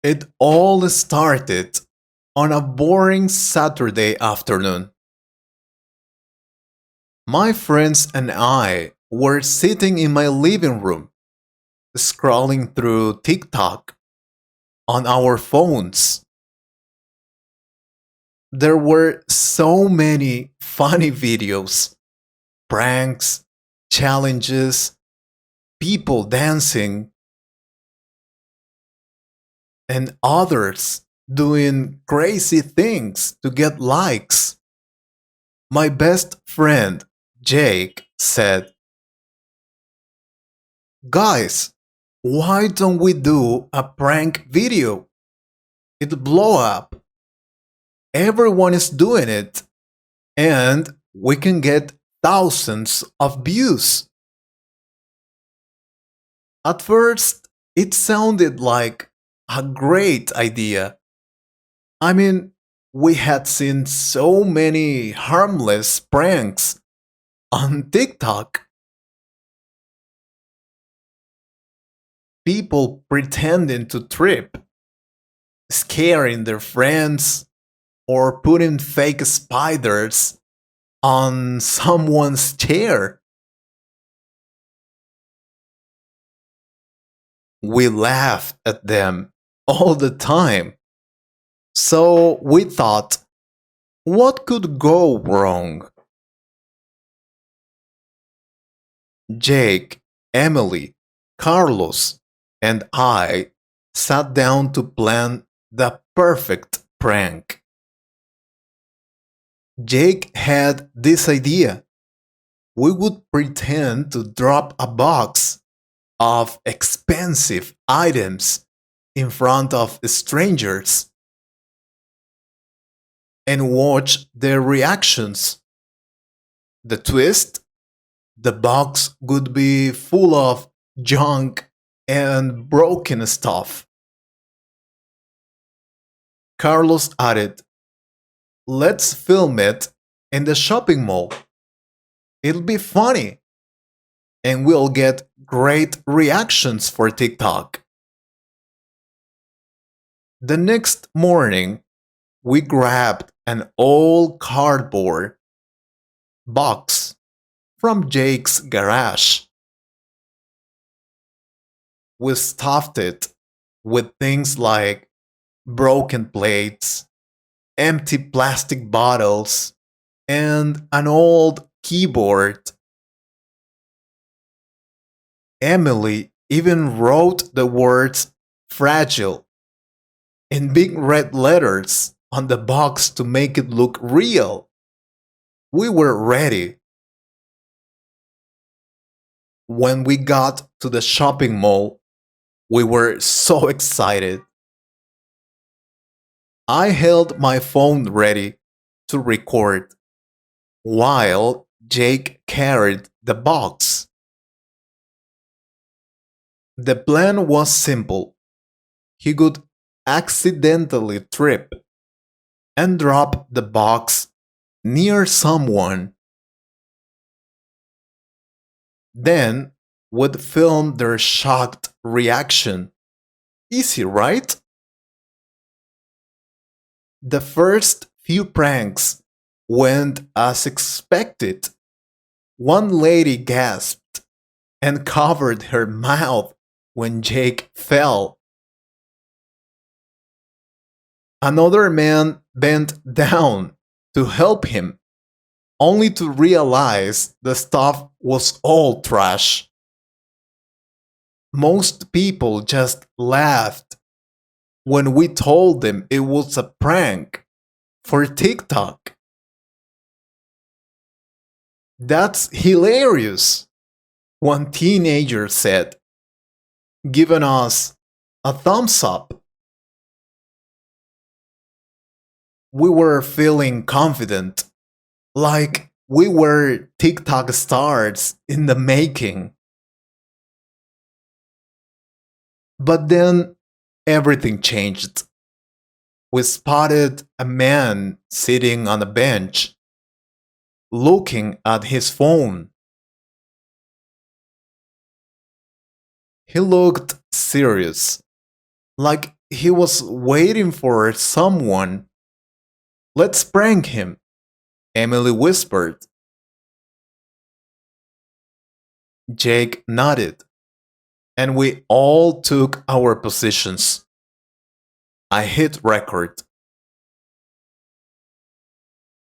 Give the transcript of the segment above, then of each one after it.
It all started on a boring Saturday afternoon. My friends and I were sitting in my living room, scrolling through TikTok on our phones. There were so many funny videos, pranks, challenges, people dancing, and others doing crazy things to get likes. My best friend, Jake, said, "Guys, why don't we do a prank video? It'll blow up. Everyone is doing it, and we can get thousands of views." At first, it sounded like a great idea. I mean, we had seen so many harmless pranks on TikTok. People pretending to trip, scaring their friends, or putting fake spiders on someone's chair. We laughed at them all the time. So we thought, what could go wrong? Jake, Emily, Carlos, and I sat down to plan the perfect prank. Jake had this idea. We would pretend to drop a box of expensive items in front of strangers and watch their reactions. The twist: the box would be full of junk and broken stuff. Carlos added, "Let's film it in the shopping mall. It'll be funny and we'll get great reactions for TikTok." The next morning, we grabbed an old cardboard box from Jake's garage. We stuffed it with things like broken plates, empty plastic bottles, and an old keyboard. Emily even wrote the words "fragile" in big red letters on the box to make it look real. We were ready. When we got to the shopping mall, we were so excited. I held my phone ready to record while Jake carried the box. The plan was simple. He would accidentally trip and drop the box near someone, then would film their shocked reaction. Easy, right? The first few pranks went as expected. One lady gasped and covered her mouth when Jake fell. Another man bent down to help him, only to realize the stuff was all trash. Most people just laughed when we told them it was a prank for TikTok. "That's hilarious," one teenager said, giving us a thumbs up. We were feeling confident, like we were TikTok stars in the making. But then everything changed. We spotted a man sitting on a bench, looking at his phone. He looked serious, like he was waiting for someone. Let's prank him, Emily whispered. Jake nodded, and we all took our positions. I hit record.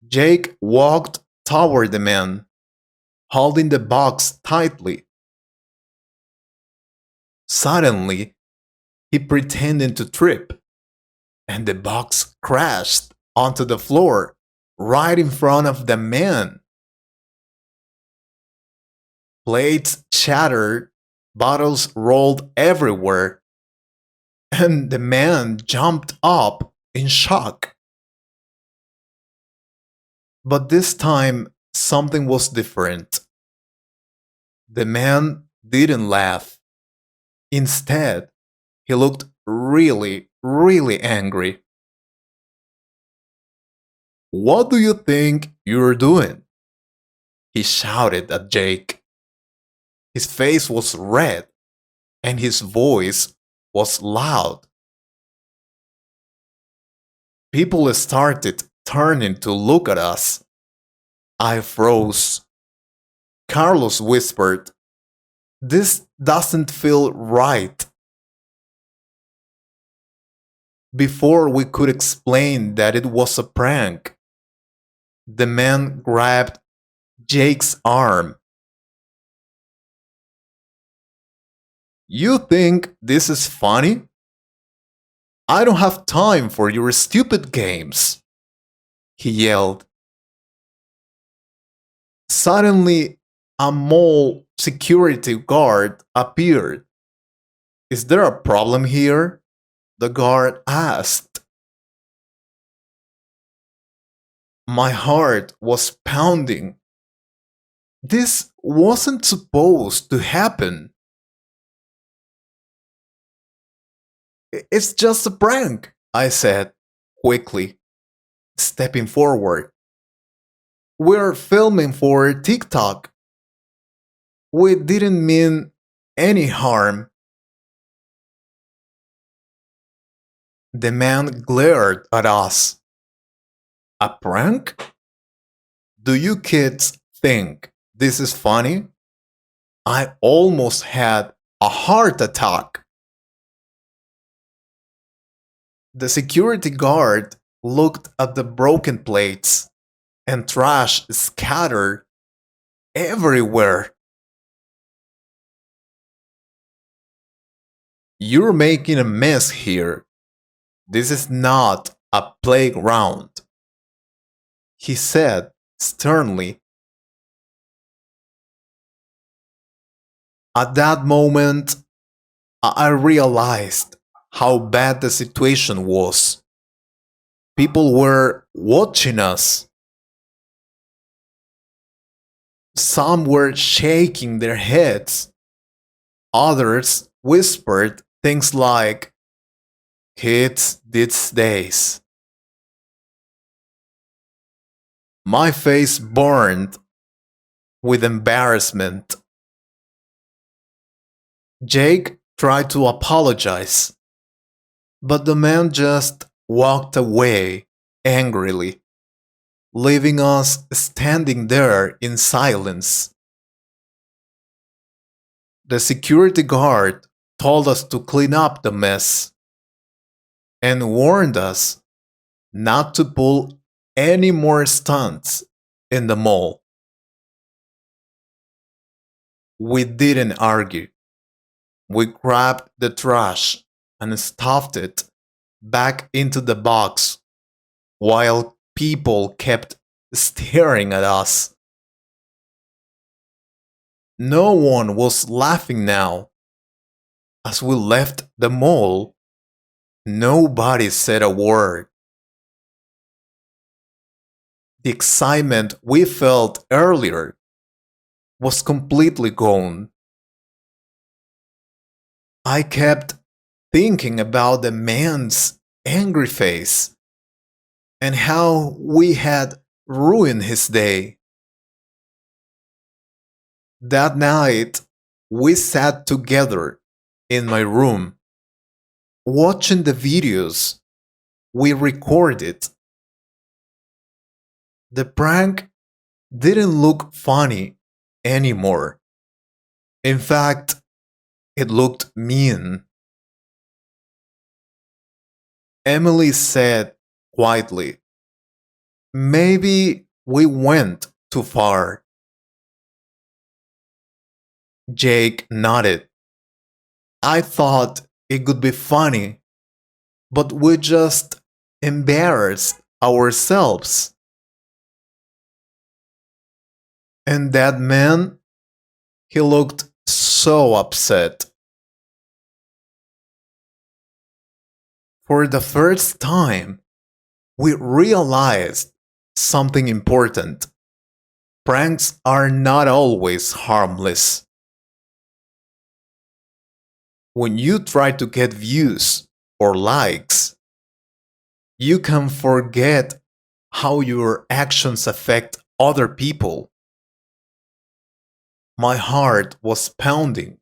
Jake walked toward the man, holding the box tightly. Suddenly, he pretended to trip, and the box crashed onto the floor right in front of the man. Plates shattered, bottles rolled everywhere, and the man jumped up in shock. But this time, something was different. The man didn't laugh. Instead, he looked really, really angry. What do you think you're doing? He shouted at Jake. His face was red and his voice was loud. People started turning to look at us. I froze. Carlos whispered, "This doesn't feel right." Before we could explain that it was a prank, the man grabbed Jake's arm. You think this is funny? I don't have time for your stupid games, he yelled. Suddenly, a mall security guard appeared. Is there a problem here? The guard asked. My heart was pounding. This wasn't supposed to happen. It's just a prank, I said quickly, stepping forward. We're filming for TikTok. We didn't mean any harm. The man glared at us. A prank? Do you kids think this is funny? I almost had a heart attack. The security guard looked at the broken plates and trash scattered everywhere. You're making a mess here. This is not a playground, he said sternly. At that moment, I realized how bad the situation was. People were watching us. Some were shaking their heads. Others whispered things like, kids these days. My face burned with embarrassment. Jake tried to apologize, but the man just walked away angrily, leaving us standing there in silence. The security guard told us to clean up the mess and warned us not to pull any more stunts in the mall. We didn't argue. We grabbed the trash and stuffed it back into the box while people kept staring at us. No one was laughing now. As we left the mall, nobody said a word. The excitement we felt earlier was completely gone. I kept thinking about the man's angry face and how we had ruined his day. That night, we sat together in my room. watching the videos we recorded, the prank didn't look funny anymore. In fact, it looked mean. Emily said quietly, "Maybe we went too far." Jake nodded. "I thought it could be funny, but we just embarrassed ourselves." And that man, he looked so upset. For the first time, we realized something important. Pranks are not always harmless. When you try to get views or likes, you can forget how your actions affect other people. My heart was pounding.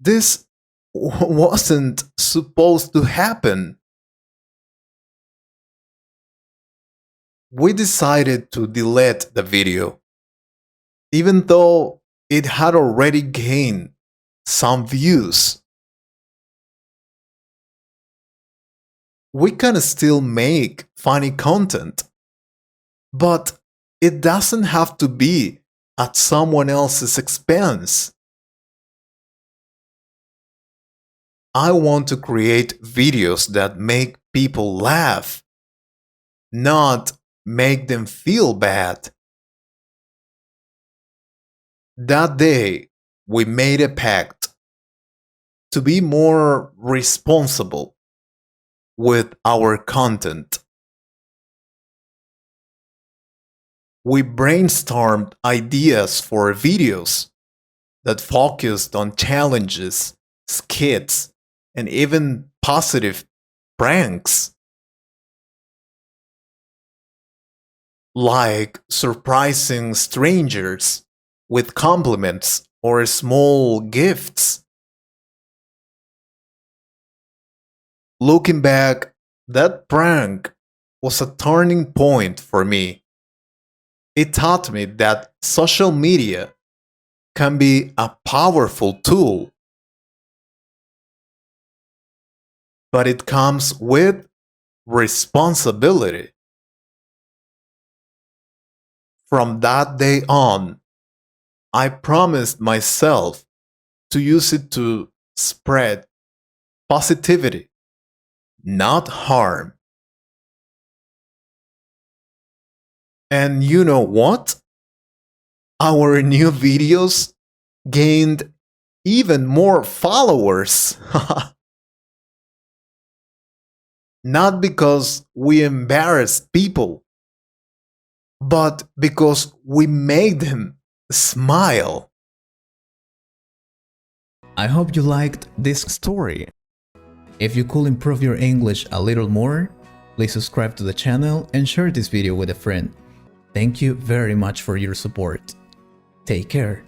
This wasn't supposed to happen. We decided to delete the video, even though it had already gained some views. We can still make funny content, but it doesn't have to be at someone else's expense. I want to create videos that make people laugh, not make them feel bad. That day, we made a pact to be more responsible with our content. We brainstormed ideas for videos that focused on challenges, skits, and even positive pranks, like surprising strangers with compliments or small gifts. Looking back, that prank was a turning point for me. It taught me that social media can be a powerful tool, but it comes with responsibility. From that day on, I promised myself to use it to spread positivity, not harm. And you know what? Our new videos gained even more followers. Not because we embarrassed people, but because we made them smile. I hope you liked this story. If you could improve your English a little more, please subscribe to the channel and share this video with a friend. Thank you very much for your support. Take care.